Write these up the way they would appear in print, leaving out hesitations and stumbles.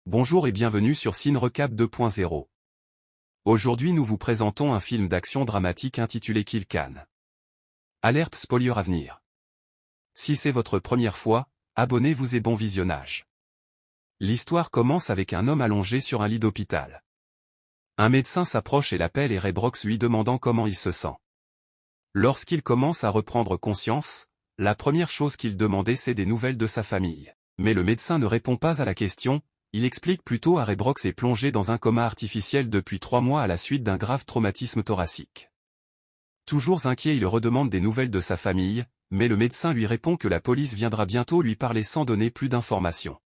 Bonjour et bienvenue sur Cine Recap 2.0. Aujourd'hui nous vous présentons un film d'action dramatique intitulé Kill Can. Alerte spoiler à venir. Si c'est votre première fois, abonnez-vous et bon visionnage. L'histoire commence avec un homme allongé sur un lit d'hôpital. Un médecin s'approche et l'appelle et Ray Brooks lui demandant comment il se sent. Lorsqu'il commence à reprendre conscience, la première chose qu'il demandait c'est des nouvelles de sa famille. Mais le médecin ne répond pas à la question, il explique plutôt à Ray Brooks est plongé dans un coma artificiel depuis 3 mois à la suite d'un grave traumatisme thoracique. Toujours inquiet il redemande des nouvelles de sa famille, mais le médecin lui répond que la police viendra bientôt lui parler sans donner plus d'informations.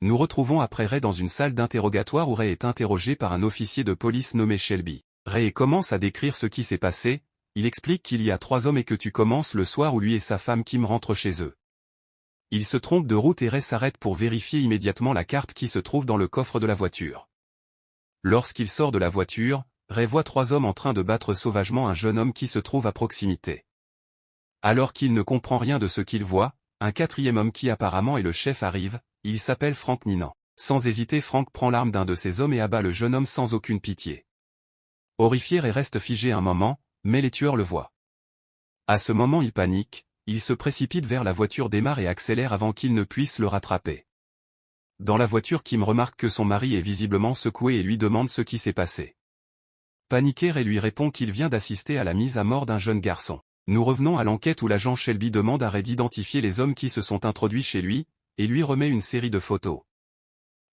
Nous retrouvons après Ray dans une salle d'interrogatoire où Ray est interrogé par un officier de police nommé Shelby. Ray commence à décrire ce qui s'est passé, il explique qu'il y a 3 hommes et que tu commences le soir où lui et sa femme Kim rentrent chez eux. Il se trompe de route et Ray s'arrête pour vérifier immédiatement la carte qui se trouve dans le coffre de la voiture. Lorsqu'il sort de la voiture, Ray voit 3 hommes en train de battre sauvagement un jeune homme qui se trouve à proximité. Alors qu'il ne comprend rien de ce qu'il voit, un 4e homme qui apparemment est le chef arrive, il s'appelle Frank Ninan. Sans hésiter Frank prend l'arme d'un de ces hommes et abat le jeune homme sans aucune pitié. Horrifié Ray reste figé un moment, mais les tueurs le voient. À ce moment il panique. Il se précipite vers la voiture démarre et accélère avant qu'il ne puisse le rattraper. Dans la voiture Kim remarque que son mari est visiblement secoué et lui demande ce qui s'est passé. Paniqué Ray lui répond qu'il vient d'assister à la mise à mort d'un jeune garçon. Nous revenons à l'enquête où l'agent Shelby demande à Ray d'identifier les hommes qui se sont introduits chez lui, et lui remet une série de photos.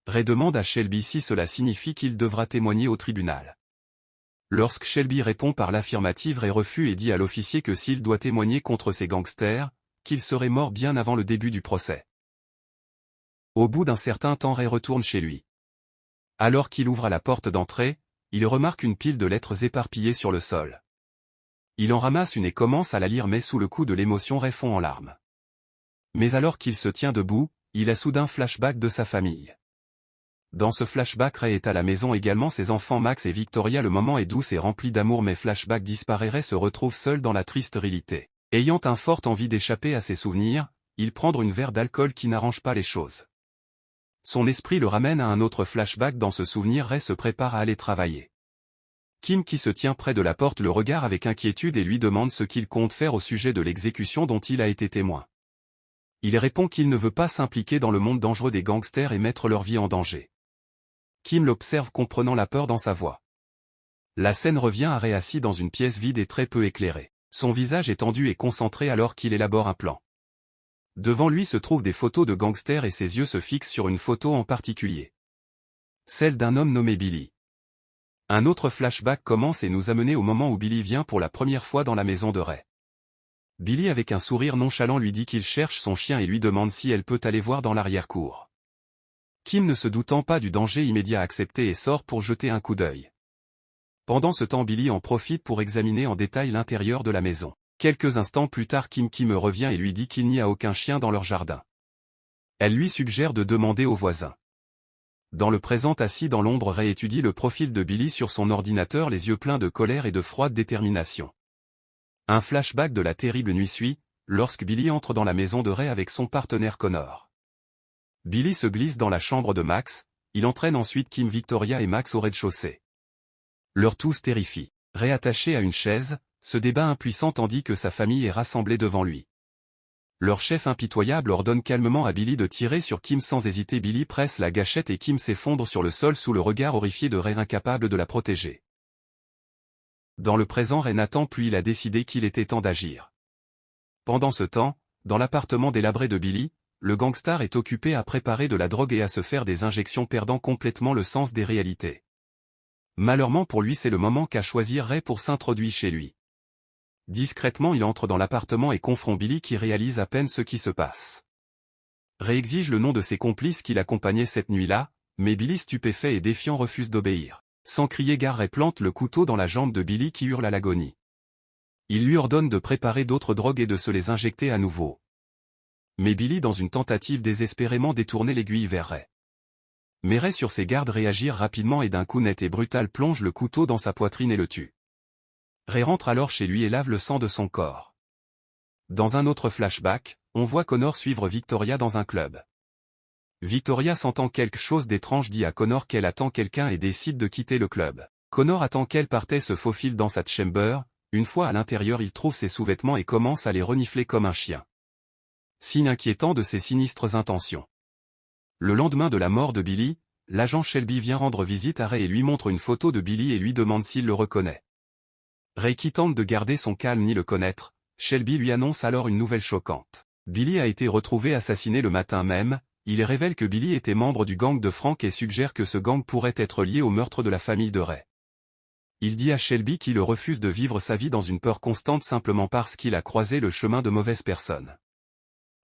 Ray demande à Shelby si cela signifie qu'il devra témoigner au tribunal. Lorsque Shelby répond par l'affirmative Ray refuse et dit à l'officier que s'il doit témoigner contre ces gangsters, qu'il serait mort bien avant le début du procès. Au bout d'un certain temps Ray retourne chez lui. Alors qu'il ouvre la porte d'entrée, il remarque une pile de lettres éparpillées sur le sol. Il en ramasse une et commence à la lire mais sous le coup de l'émotion Ray fond en larmes. Mais alors qu'il se tient debout, il a soudain flashback de sa famille. Dans ce flashback Ray est à la maison également ses enfants Max et Victoria le moment est doux et rempli d'amour mais flashback disparaît Ray se retrouve seul dans la triste réalité. Ayant un forte envie d'échapper à ses souvenirs, il prend une verre d'alcool qui n'arrange pas les choses. Son esprit le ramène à un autre flashback dans ce souvenir Ray se prépare à aller travailler. Kim qui se tient près de la porte le regarde avec inquiétude et lui demande ce qu'il compte faire au sujet de l'exécution dont il a été témoin. Il répond qu'il ne veut pas s'impliquer dans le monde dangereux des gangsters et mettre leur vie en danger. Kim l'observe comprenant la peur dans sa voix. La scène revient à Ray assis dans une pièce vide et très peu éclairée. Son visage est tendu et concentré alors qu'il élabore un plan. Devant lui se trouvent des photos de gangsters et ses yeux se fixent sur une photo en particulier. Celle d'un homme nommé Billy. Un autre flashback commence et nous amène au moment où Billy vient pour la première fois dans la maison de Ray. Billy avec un sourire nonchalant lui dit qu'il cherche son chien et lui demande si elle peut aller voir dans l'arrière-cour. Kim ne se doutant pas du danger immédiat accepté et sort pour jeter un coup d'œil. Pendant ce temps Billy en profite pour examiner en détail l'intérieur de la maison. Quelques instants plus tard Kim revient et lui dit qu'il n'y a aucun chien dans leur jardin. Elle lui suggère de demander aux voisins. Dans le présent assis dans l'ombre Ray étudie le profil de Billy sur son ordinateur les yeux pleins de colère et de froide détermination. Un flashback de la terrible nuit suit, lorsque Billy entre dans la maison de Ray avec son partenaire Connor. Billy se glisse dans la chambre de Max, il entraîne ensuite Kim, Victoria et Max au rez-de-chaussée. Leur tous terrifie. Ray attaché à une chaise, se débat impuissant tandis que sa famille est rassemblée devant lui. Leur chef impitoyable ordonne calmement à Billy de tirer sur Kim sans hésiter Billy presse la gâchette et Kim s'effondre sur le sol sous le regard horrifié de Ray incapable de la protéger. Dans le présent Ray n'attend plus il a décidé qu'il était temps d'agir. Pendant ce temps, dans l'appartement délabré de Billy, le gangstar est occupé à préparer de la drogue et à se faire des injections perdant complètement le sens des réalités. Malheureusement pour lui c'est le moment qu'a choisi Ray pour s'introduire chez lui. Discrètement il entre dans l'appartement et confronte Billy qui réalise à peine ce qui se passe. Ray exige le nom de ses complices qui l'accompagnaient cette nuit-là, mais Billy stupéfait et défiant refuse d'obéir. Sans crier gare Ray plante le couteau dans la jambe de Billy qui hurle à l'agonie. Il lui ordonne de préparer d'autres drogues et de se les injecter à nouveau. Mais Billy dans une tentative désespérément détourne l'aiguille vers Ray. Mais Ray sur ses gardes réagit rapidement et d'un coup net et brutal plonge le couteau dans sa poitrine et le tue. Ray rentre alors chez lui et lave le sang de son corps. Dans un autre flashback, on voit Connor suivre Victoria dans un club. Victoria sentant quelque chose d'étrange dit à Connor qu'elle attend quelqu'un et décide de quitter le club. Connor attend qu'elle parte se faufile dans sa chamber, une fois à l'intérieur il trouve ses sous-vêtements et commence à les renifler comme un chien. Signe inquiétant de ses sinistres intentions. Le lendemain de la mort de Billy, l'agent Shelby vient rendre visite à Ray et lui montre une photo de Billy et lui demande s'il le reconnaît. Ray qui tente de garder son calme ni le connaître, Shelby lui annonce alors une nouvelle choquante. Billy a été retrouvé assassiné le matin même, il révèle que Billy était membre du gang de Frank et suggère que ce gang pourrait être lié au meurtre de la famille de Ray. Il dit à Shelby qu'il refuse de vivre sa vie dans une peur constante simplement parce qu'il a croisé le chemin de mauvaises personnes.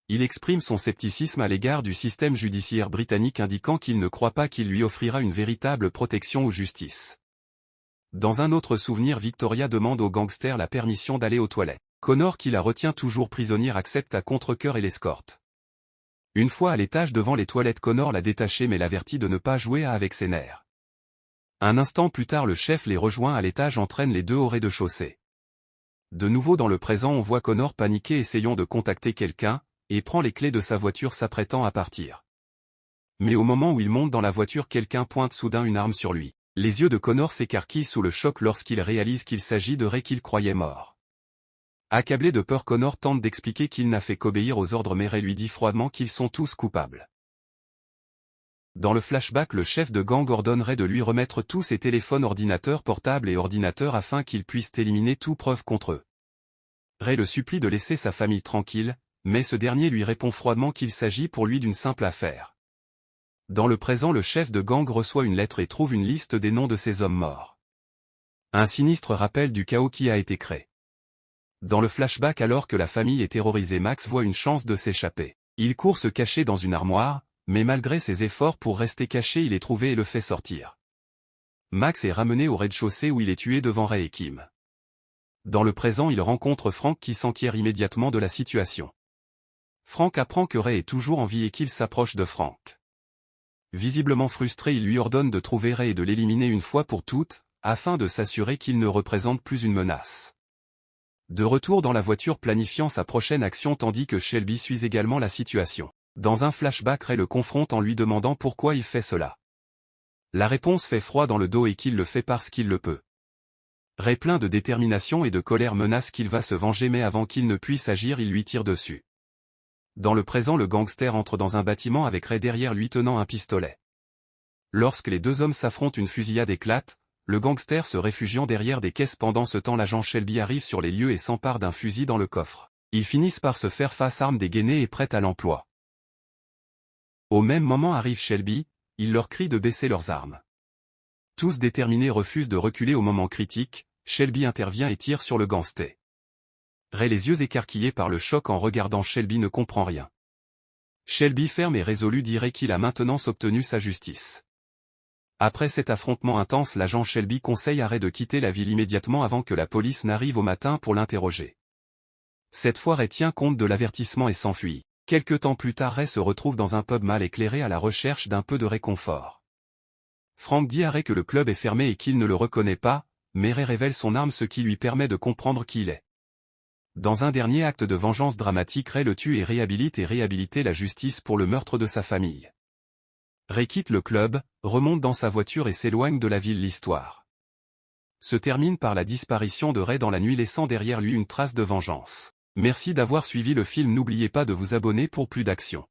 Il exprime son scepticisme à l'égard du système judiciaire britannique indiquant qu'il ne croit pas qu'il lui offrira une véritable protection ou justice. Dans un autre souvenir, Victoria demande au gangster la permission d'aller aux toilettes. Connor qui la retient toujours prisonnière accepte à contre-cœur et l'escorte. Une fois à l'étage devant les toilettes, Connor l'a détaché mais l'avertit de ne pas jouer avec ses nerfs. Un instant plus tard, le chef les rejoint à l'étage, entraîne les deux au rez-de-chaussée. De nouveau dans le présent, on voit Connor paniqué essayant de contacter quelqu'un, et prend les clés de sa voiture s'apprêtant à partir. Mais au moment où il monte dans la voiture, quelqu'un pointe soudain une arme sur lui. Les yeux de Connor s'écarquillent sous le choc lorsqu'il réalise qu'il s'agit de Ray qu'il croyait mort. Accablé de peur, Connor tente d'expliquer qu'il n'a fait qu'obéir aux ordres mais Ray lui dit froidement qu'ils sont tous coupables. Dans le flashback, le chef de gang ordonnerait de lui remettre tous ses téléphones, ordinateurs portables et ordinateurs afin qu'ils puissent éliminer toute preuve contre eux. Ray le supplie de laisser sa famille tranquille, mais ce dernier lui répond froidement qu'il s'agit pour lui d'une simple affaire. Dans le présent, le chef de gang reçoit une lettre et trouve une liste des noms de ces hommes morts. Un sinistre rappel du chaos qui a été créé. Dans le flashback, alors que la famille est terrorisée, Max voit une chance de s'échapper. Il court se cacher dans une armoire, mais malgré ses efforts pour rester caché, il est trouvé et le fait sortir. Max est ramené au rez-de-chaussée où il est tué devant Ray et Kim. Dans le présent, il rencontre Frank qui s'enquiert immédiatement de la situation. Frank apprend que Ray est toujours en vie et qu'il s'approche de Frank. Visiblement frustré, il lui ordonne de trouver Ray et de l'éliminer une fois pour toutes, afin de s'assurer qu'il ne représente plus une menace. De retour dans la voiture planifiant sa prochaine action tandis que Shelby suit également la situation. Dans un flashback, Ray le confronte en lui demandant pourquoi il fait cela. La réponse fait froid dans le dos et qu'il le fait parce qu'il le peut. Ray plein de détermination et de colère menace qu'il va se venger mais avant qu'il ne puisse agir, il lui tire dessus. Dans le présent, le gangster entre dans un bâtiment avec Ray derrière lui tenant un pistolet. Lorsque les deux hommes s'affrontent, une fusillade éclate, le gangster se réfugiant derrière des caisses. Pendant ce temps, l'agent Shelby arrive sur les lieux et s'empare d'un fusil dans le coffre. Ils finissent par se faire face, armes dégainées et prêtes à l'emploi. Au même moment arrive Shelby, il leur crie de baisser leurs armes. Tous déterminés refusent de reculer. Au moment critique, Shelby intervient et tire sur le gangster. Ray, les yeux écarquillés par le choc en regardant Shelby, ne comprend rien. Shelby ferme et résolu dirait qu'il a maintenant obtenu sa justice. Après cet affrontement intense, l'agent Shelby conseille à Ray de quitter la ville immédiatement avant que la police n'arrive au matin pour l'interroger. Cette fois, Ray tient compte de l'avertissement et s'enfuit. Quelque temps plus tard, Ray se retrouve dans un pub mal éclairé à la recherche d'un peu de réconfort. Frank dit à Ray que le club est fermé et qu'il ne le reconnaît pas, mais Ray révèle son arme, ce qui lui permet de comprendre qui il est. Dans un dernier acte de vengeance dramatique, Ray le tue et réhabiliter la justice pour le meurtre de sa famille. Ray quitte le club, remonte dans sa voiture et s'éloigne de la ville. L'histoire se termine par la disparition de Ray dans la nuit, laissant derrière lui une trace de vengeance. Merci d'avoir suivi le film, n'oubliez pas de vous abonner pour plus d'actions.